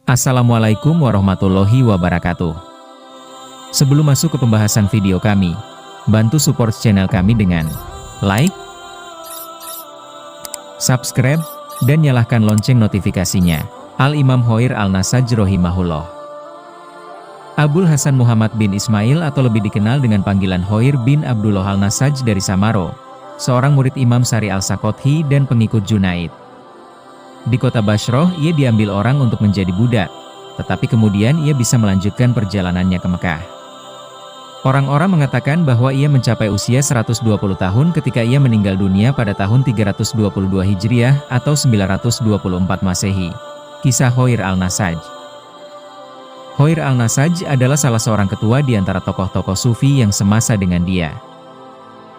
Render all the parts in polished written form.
Assalamualaikum warahmatullahi wabarakatuh. Sebelum masuk ke pembahasan video kami, bantu support channel kami dengan like, subscribe, dan nyalakan lonceng notifikasinya. Al-Imam Hoir Al-Nasaj rahimahullah. Abul Hasan Muhammad bin Ismail atau lebih dikenal dengan panggilan Hoir bin Abdullah Al-Nasaj dari Samaro, seorang murid Imam Sari Al-Sakothi dan pengikut Junaid. Di kota Bashrah, ia diambil orang untuk menjadi budak, tetapi kemudian ia bisa melanjutkan perjalanannya ke Mekah. Orang-orang mengatakan bahwa ia mencapai usia 120 tahun ketika ia meninggal dunia pada tahun 322 Hijriah atau 924 Masehi. Kisah Hoir Al-Nasaj. Hoir Al-Nasaj adalah salah seorang ketua di antara tokoh-tokoh sufi yang semasa dengan dia.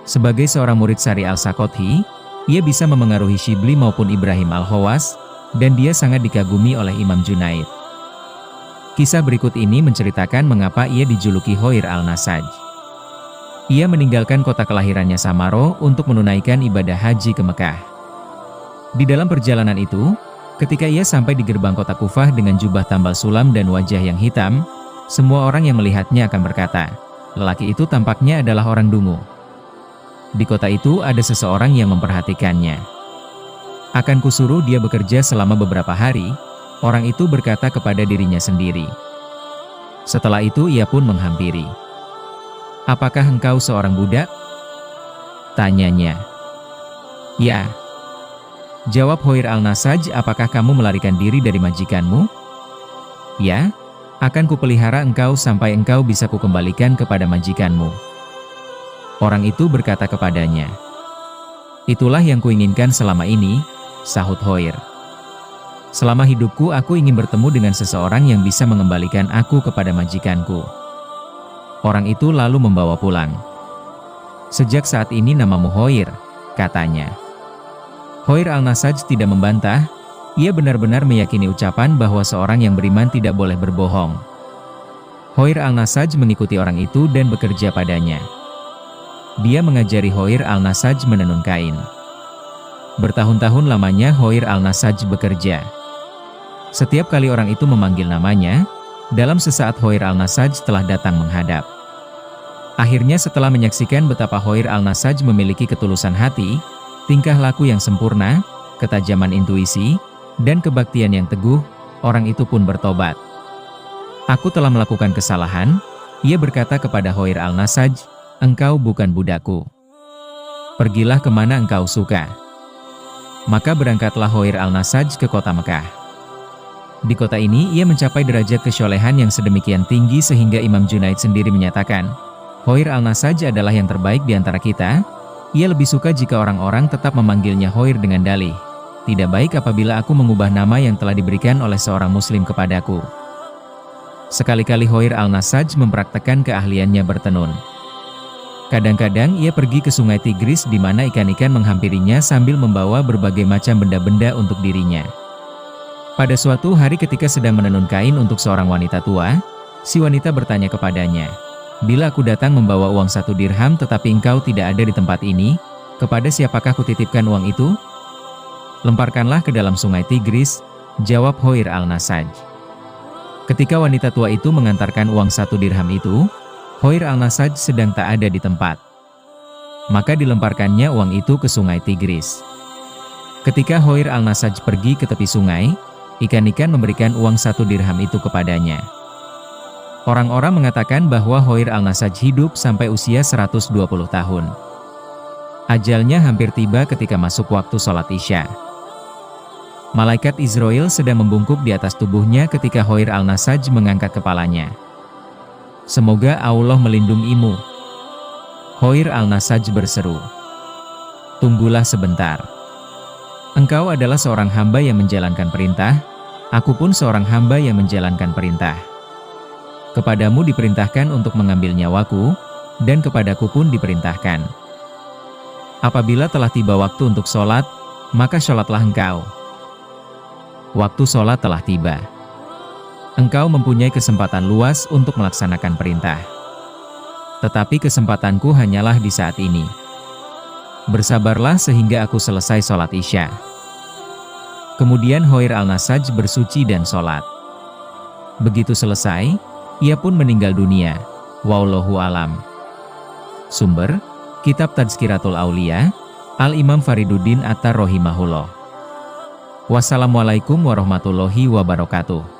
Sebagai seorang murid Sari Al-Sakothi, ia bisa memengaruhi Shibli maupun Ibrahim Al-Hawas, dan dia sangat dikagumi oleh Imam Junaid. Kisah berikut ini menceritakan mengapa ia dijuluki Hoir Al-Nasaj. Ia meninggalkan kota kelahirannya Samaro untuk menunaikan ibadah haji ke Mekah. Di dalam perjalanan itu, ketika ia sampai di gerbang kota Kufah dengan jubah tambal sulam dan wajah yang hitam, semua orang yang melihatnya akan berkata, lelaki itu tampaknya adalah orang dungu. Di kota itu ada seseorang yang memperhatikannya. Akan kusuruh dia bekerja selama beberapa hari, orang itu berkata kepada dirinya sendiri. Setelah itu ia pun menghampiri. Apakah engkau seorang budak? Tanyanya. Ya. Jawab Hoir Al-Nasaj, apakah kamu melarikan diri dari majikanmu? Ya, akan kupelihara engkau sampai engkau bisa kukembalikan kepada majikanmu. Orang itu berkata kepadanya, itulah yang kuinginkan selama ini, sahut Hoir. Selama hidupku aku ingin bertemu dengan seseorang yang bisa mengembalikan aku kepada majikanku. Orang itu lalu membawa pulang. Sejak saat ini namamu Hoir, katanya. Hoir Al-Nasaj tidak membantah, ia benar-benar meyakini ucapan bahwa seorang yang beriman tidak boleh berbohong. Hoir Al-Nasaj mengikuti orang itu dan bekerja padanya. Dia mengajari Hoir Al-Nasaj menenun kain. Bertahun-tahun lamanya Hoir Al-Nasaj bekerja. Setiap kali orang itu memanggil namanya, dalam sesaat Hoir Al-Nasaj telah datang menghadap. Akhirnya setelah menyaksikan betapa Hoir Al-Nasaj memiliki ketulusan hati, tingkah laku yang sempurna, ketajaman intuisi, dan kebaktian yang teguh, orang itu pun bertobat. Aku telah melakukan kesalahan, ia berkata kepada Hoir Al-Nasaj, engkau bukan budakku. Pergilah kemana engkau suka. Maka berangkatlah Hoir Al-Nasaj ke kota Mekah. Di kota ini ia mencapai derajat kesyolehan yang sedemikian tinggi sehingga Imam Junaid sendiri menyatakan, Hoir Al-Nasaj adalah yang terbaik di antara kita. Ia lebih suka jika orang-orang tetap memanggilnya Hoir dengan dalih, tidak baik apabila aku mengubah nama yang telah diberikan oleh seorang muslim kepadaku. Sekali-kali Hoir Al-Nasaj mempraktekkan keahliannya bertenun. Kadang-kadang ia pergi ke sungai Tigris di mana ikan-ikan menghampirinya sambil membawa berbagai macam benda-benda untuk dirinya. Pada suatu hari ketika sedang menenun kain untuk seorang wanita tua, si wanita bertanya kepadanya, bila aku datang membawa uang 1 dirham tetapi engkau tidak ada di tempat ini, kepada siapakah kutitipkan uang itu? Lemparkanlah ke dalam sungai Tigris, jawab Hoir Al-Nasaj. Ketika wanita tua itu mengantarkan uang 1 dirham itu, Hoir Al-Nasaj sedang tak ada di tempat. Maka dilemparkannya uang itu ke sungai Tigris. Ketika Hoir Al-Nasaj pergi ke tepi sungai, ikan-ikan memberikan uang 1 dirham itu kepadanya. Orang-orang mengatakan bahwa Hoir Al-Nasaj hidup sampai usia 120 tahun. Ajalnya hampir tiba ketika masuk waktu sholat Isya. Malaikat Israel sedang membungkuk di atas tubuhnya ketika Hoir Al-Nasaj mengangkat kepalanya. Semoga Allah melindungimu. Hoir Al-Nasaj berseru. Tunggulah sebentar. Engkau adalah seorang hamba yang menjalankan perintah, aku pun seorang hamba yang menjalankan perintah. Kepadamu diperintahkan untuk mengambil nyawaku, dan kepadaku pun diperintahkan. Apabila telah tiba waktu untuk sholat, maka sholatlah engkau. Waktu sholat telah tiba. Engkau mempunyai kesempatan luas untuk melaksanakan perintah. Tetapi kesempatanku hanyalah di saat ini. Bersabarlah sehingga aku selesai sholat Isya. Kemudian Hoir Al-Nasaj bersuci dan sholat. Begitu selesai, ia pun meninggal dunia. Wallahu alam. Sumber: Kitab Tazkiratul Aulia, Al-Imam Fariduddin Attar rahimahullah. Wassalamualaikum warahmatullahi wabarakatuh.